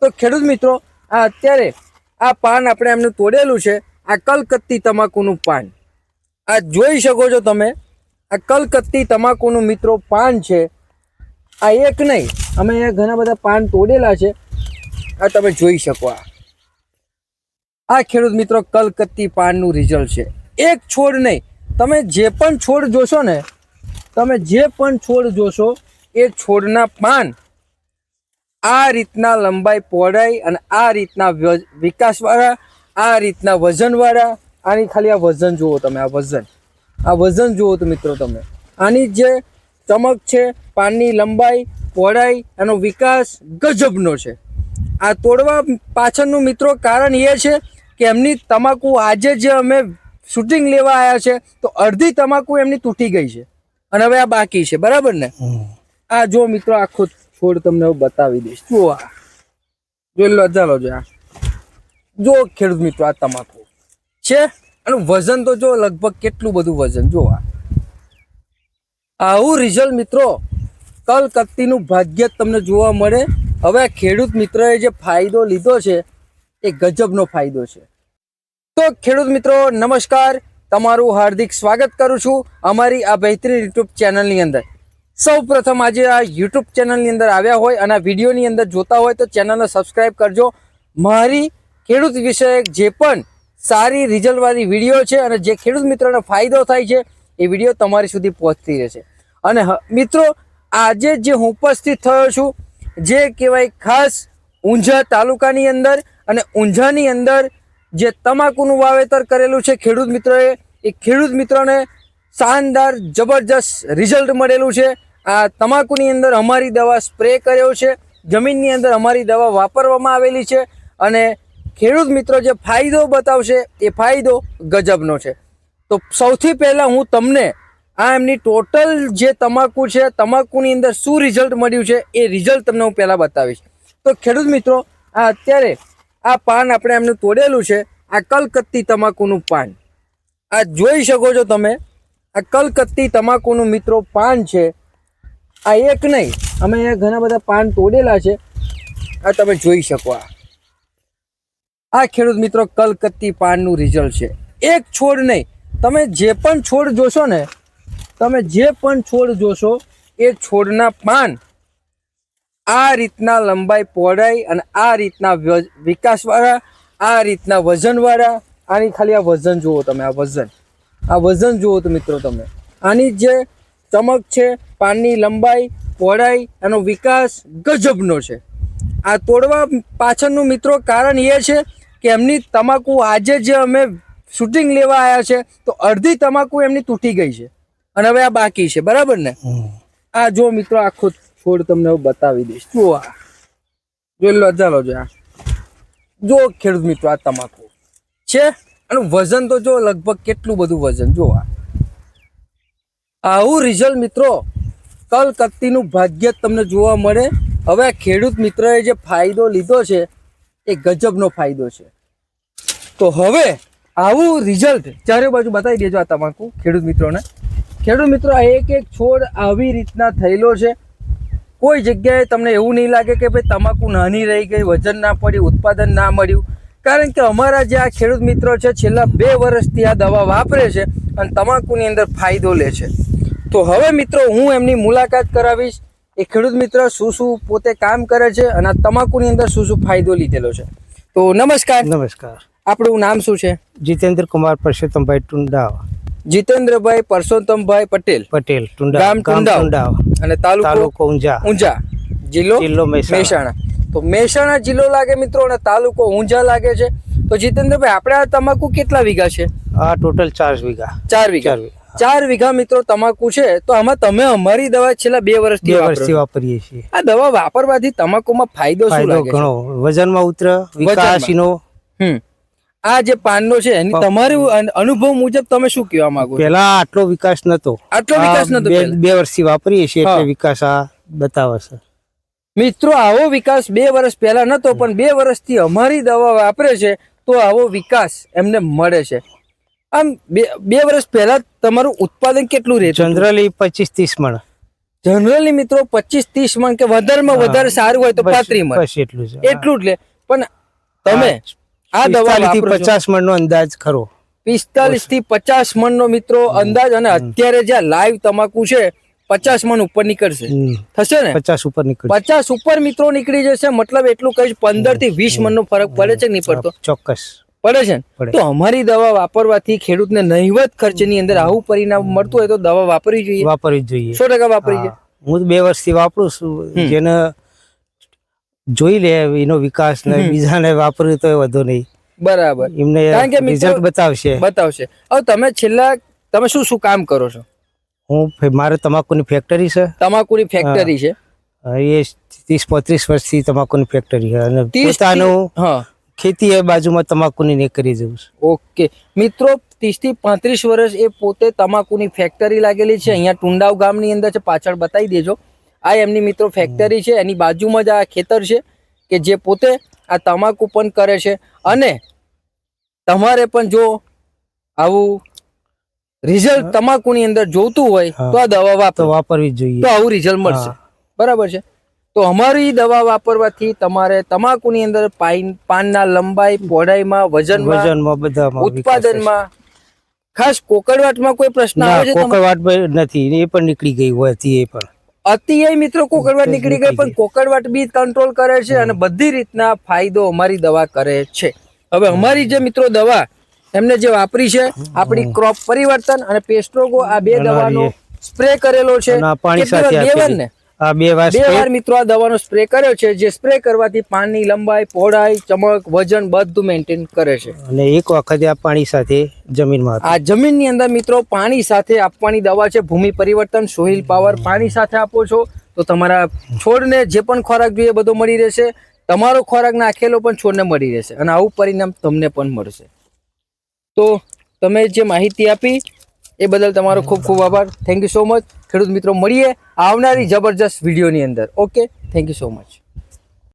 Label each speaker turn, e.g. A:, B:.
A: તો ખેડૂત મિત્રો આ અત્યારે આ પાન આપણે એમનું તોડેલું છે, આ કલકત્તી તમાકુનું પાન આ જોઈ શકો છો તમે। આ કલકત્તી તમાકુનું મિત્રો પાન છે, આ એક નહીં, અમે અહીંયા ઘણા બધા પાન તોડેલા છે, આ તમે જોઈ શકો। આ ખેડૂત મિત્રો કલકત્તી પાનનું રિઝલ્ટ છે, એક છોડ નહીં, તમે જે પણ છોડ જોશો ને, તમે જે પણ છોડ જોશો એ છોડના પાન આ રીતના લંબાઈ પહોળાઈ અને આ રીતના વિકાસવાળા, આ રીતના વજનવાળા। આની ખાલી આ વજન જુઓ તમે, આ વજન જુઓ તો મિત્રો તમે, આની જે ચમક છે, પાનની લંબાઈ પહોળાઈ, એનો વિકાસ ગજબનો છે। આ તોડવા પાછળનું મિત્રો કારણ એ છે કે એમની તમાકુ આજે જે અમે શૂટિંગ લેવા આવ્યા છે તો અડધી તમાકુ એમની તૂટી ગઈ છે અને હવે આ બાકી છે, બરાબર ને? આ જો મિત્રો આખો છોડ તમને બતાવી દઈશ, જુઓ, આ જોઈ લો, ચાલો જો, આ જો ખેડૂત મિત્રો આ તમાકુ છે, આનું વજન તો જો લગભગ કેટલું બધું વજન, જો આવું રિઝલ્ટ મિત્રો કલકત્તીનું ભાગ્ય તમને જોવા મળે। હવે આ ખેડૂત મિત્રએ જે ફાયદો લીધો છે એ ગજબનો ફાયદો છે। તો ખેડૂત મિત્રો નમસ્કાર, તમારું હાર્દિક સ્વાગત કરું છું અમારી આ બહેતરીન યુટ્યુબ ચેનલની અંદર। સૌ પ્રથમ આજે આ યુટ્યુબ ચેનલની અંદર આવ્યા હોય અને આ વિડીયોની અંદર જોતા હોય તો ચેનલને સબસ્ક્રાઈબ કરજો। મારી ખેડૂત વિષયક જે પણ સારી રિઝલ્ટવાળી વિડીયો છે અને જે ખેડૂત મિત્રોને ફાયદો થાય છે એ વિડીયો તમારી સુધી પહોંચતી રહેશે। અને મિત્રો આજે જે હું ઉપસ્થિત થયો છું જે કહેવાય ખાસ ઊંઝા તાલુકાની અંદર, અને ઊંઝાની અંદર જે તમાકુનું વાવેતર કરેલું છે ખેડૂત મિત્રોએ, એ ખેડૂત મિત્રોને શાનદાર જબરજસ્ત રિઝલ્ટ મળેલું છે। આ તમાકુની અંદર અમારી દવા સ્પ્રે કર્યો છે, જમીનની અંદર અમારી દવા વાપરવામાં આવેલી છે, અને ખેડૂત મિત્રો જે ફાયદો બતાવશે એ ફાયદો ગજબનો છે। તો સૌથી પહેલાં હું તમને આ એમની ટોટલ જે તમાકુ છે, તમાકુની અંદર શું રિઝલ્ટ મળ્યું છે એ રિઝલ્ટ તમને હું પહેલાં બતાવીશ। તો ખેડૂત મિત્રો આ અત્યારે આ પાન આપણે એમનું તોડેલું છે, આ કલકત્તી તમાકુનું પાન આ જોઈ શકો છો તમે। આ કલકત્તી તમાકુનું મિત્રો પાન છે, આ એક નહીં, અમે અહીંયા ઘણા બધા પાન તોડેલા છે, આ તમે જોઈ શકો। આ ખેડૂત મિત્રો કલકત્તી પાનનું રિઝલ્ટ છે, એક છોડ નહીં, તમે જે પણ છોડ જોશો ને, તમે જે પણ છોડ જોશો એ છોડના પાન આ રીતના લંબાઈ પહોળાઈ અને આ રીતના વિકાસવાળા, આ રીતના વજનવાળા। આની ખાલી આ વજન જુઓ તમે, આ વજન જુઓ તો મિત્રો તમે, આની જે ચમક છે, પાનની લંબાઈ પહોળાઈ, એનો વિકાસ ગજબનો છે। આ તોડવા પાછળનું મિત્રો કારણ એ છે કે એમની તમાકુ આજે જે અમે શૂટિંગ લેવા આવ્યા છે તો અડધી તમાકુ એમની તૂટી ગઈ છે અને હવે આ બાકી છે, બરાબર ને? આ જો મિત્રો આખો છોડ તમને બતાવી દઈશ, જુઓ, આ જોઈ લો, ચાલો જો, આ જો ખેડૂત મિત્રો આ તમાકુ છે, આનું વજન તો જો લગભગ કેટલું બધું વજન, જો આવું રિઝલ્ટ મિત્રો કલકત્તીનું ભાગ્ય તમને જોવા મળે। હવે આ ખેડૂત મિત્રએ જે ફાયદો લીધો છે એ ગજબનો ફાયદો છે। તો હવે આવું રિઝલ્ટ ચારે બાજુ બતાવી દેજો આ તમાકુ ખેડૂત મિત્રોને। ખેડૂત મિત્રો આ એક એક છોડ આવી રીતના થયેલો છે, કોઈ જગ્યાએ તમને એવું નહીં લાગે કે ભાઈ તમાકુ નાની રહી ગઈ, વજન ના પડ્યું, ઉત્પાદન ના મળ્યું, કારણ કે અમારા જે આ ખેડૂત મિત્રો છે છેલ્લા 2 વર્ષથી આ દવા વાપરે છે અને તમાકુની અંદર ફાયદો લે છે। તો હવે મિત્રો હું એમની મુલાકાત કરાવીશ, એ ખેડૂત મિત્ર શું શું પોતે કામ કરે છે અને આ તમાકુની અંદર શું શું ફાયદો લીધેલો છે। તો નમસ્કાર।
B: નમસ્કાર,
A: આપણું નામ શું છે?
B: જીતેન્દ્ર કુમાર પરસોત્તમભાઈ ટુંડાવ।
A: જીતેન્દ્રભાઈ પરસોત્તમભાઈ પટેલ, ગામ ટુંડાવ અને તાલુકો ઊંઝા, જિલ્લો મહેસાણા। તો મહેસાણા જિલ્લો લાગે મિત્રો અને તાલુકો ઊંઝા લાગે છે। તો જીતેન્દ્રભાઈ આપણે આ તમાકુ કેટલા વીઘા છે?
B: આ ટોટલ 4 વીઘા।
A: 4 વીઘા મિત્રો તમાકુ છે। તો આમાં તમે અમારી દવા છેલ્લા 2 વર્ષથી
B: વાપરીએ છીએ।
A: આ દવા વાપરવાથી તમાકુમાં ફાયદો શું લાગે?
B: ઘણો વજનમાં ઉતર, વિકાસનો।
A: આ જે પાનનો છે એની તમારું અનુભવ મુજબ તમે શું કહેવા માંગો?
B: પેલા આટલો વિકાસ નતો, 2 વર્ષથી વાપરીએ છીએ એટલે વિકાસ આ બતાવે છે
A: મિત્રો। આવો વિકાસ 2 વર્ષ પહેલા નતો, પણ 2 વર્ષથી અમારી દવા વાપરે છે તો આવો વિકાસ એમને મળે છે। આમ 2 વર્ષ પહેલા તમારું ઉત્પાદન કેટલું રહે?
B: જનરલી 25-30 મણ।
A: જનરલી મિત્રો 25-30 મણ કે વધારેમાં વધારે સારું હોય તો 35 મણ
B: બસ એટલું છે.
A: એટલું જ લે. પણ તમે આ દવા
B: 45 થી
A: વાપરો છો,
B: 50 મણનો અંદાજ ખરો.
A: 45 થી 50 મણનો મિત્રો અંદાજ, અને અત્યારે જ્યાં લાઈવ તમાકુ છે 50 મણ ઉપર નીકળશે, થશે ને?
B: 50 ઉપર નીકળી
A: 50 ઉપર મિત્રો નીકળી જશે. મતલબ એટલું કઈ 15 થી 20 મણનો ફરક પડે છે કે નહીં પડતો?
B: ચોક્કસ
A: પડે છે ને? તો અમારી દવા વાપરવાથી ખેડૂતને નહિવત ખર્ચની અંદર આવું પરિણામ મળતું હોય તો દવા વાપરવી જોઈએ,
B: વાપરવી જ જોઈએ.
A: 100% વાપરવી જોઈએ.
B: હું 2 વર્ષથી વાપરું છું. જેને જોઈ લે એનો વિકાસ ને બીજાને વાપર્યું તો વધુ નહીં.
A: બરાબર.
B: એમને
A: કારણ કે મિત્રો
B: રિઝલ્ટ બતાવશે.
A: હવે તમે શું કામ કરો છો?
B: મારે તમાકુની ફેક્ટરી છે.
A: તમાકુની ફેક્ટરી છે.
B: એ 30-35 વર્ષથી તમાકુની ફેક્ટરી છે અને
A: 30
B: પોતાનું
A: હા
B: ખેતી એ બાજુમાં તમાકુની ને કરી જવું છે.
A: ઓકે મિત્રો, 30 થી 35 વર્ષ એ પોતે તમાકુની ફેક્ટરી લાગેલી છે. અહીંયા ટુંડાવ ગામની અંદર છે, પાછળ બતાવી દેજો. આ એમની મિત્રો ફેક્ટરી છે, એની બાજુમાં જ આ ખેતર છે કે જે પોતે આ તમાકુ પણ કરે છે. અને તમારે પણ જો આવું રિઝલ્ટ તમાકુની અંદર જોતું હોય તો આ દવા
B: વાપરવી જ જોઈએ,
A: તો આવું રિઝલ્ટ મળશે. બરાબર છે? તો અમારી દવા વાપરવાથી તમારે તમાકુની અંદર પાનના લંબાઈ, પહોળાઈમાં, વજનમાં,
B: બધામાં,
A: ઉત્પાદનમાં, ખાસ કોકડવાટમાં કોઈ પ્રશ્ન આવે છે?
B: કોકડવાટ નથી, એ પણ નીકળી ગઈ હોય હતી. એ પણ
A: અતિય મિત્રો કોકડવાટ નીકળી ગઈ, પણ કોકડવાટ બી કંટ્રોલ કરે છે અને બધી રીતના ફાયદો અમારી દવા કરે છે. હવે અમારી જે મિત્રો દવા એમને જે વાપરી છે, આપણી ક્રોપ પરિવર્તન અને પેસ્ટ્રોગો, આ 2 દવાનો સ્પ્રે કરેલો છે.
B: પાણી સાથે 2 વાર
A: મિત્રો આ દવાનો સ્પ્રે કર્યો છે, જે સ્પ્રે કરવાથી પાનની લંબાઈ, પહોળાઈ, ચમક, વજન બધું મેન્ટેન કરે છે.
B: અને એક વખત આ પાણી સાથે જમીનમાં,
A: આ જમીનની અંદર મિત્રો પાણી સાથે આપવાની દવા છે ભૂમિ પરિવર્તન સોઇલ પાવર. પાણી સાથે આપો છો તો તમારા છોડને જે પણ ખોરાક જોઈએ બધો મળી રહેશે. તમારો ખોરાક નાખેલો પણ છોડને મળી રહેશે અને આવું પરિણામ તમને પણ મળશે. તો તમે જે માહિતી આપી એ બદલ તમારો ખૂબ ખૂબ આભાર. Thank you so much. ખેડૂત મિત્રો, મળીએ આવનારી જબરજસ્ત વિડીયોની અંદર. Okay, thank you so much.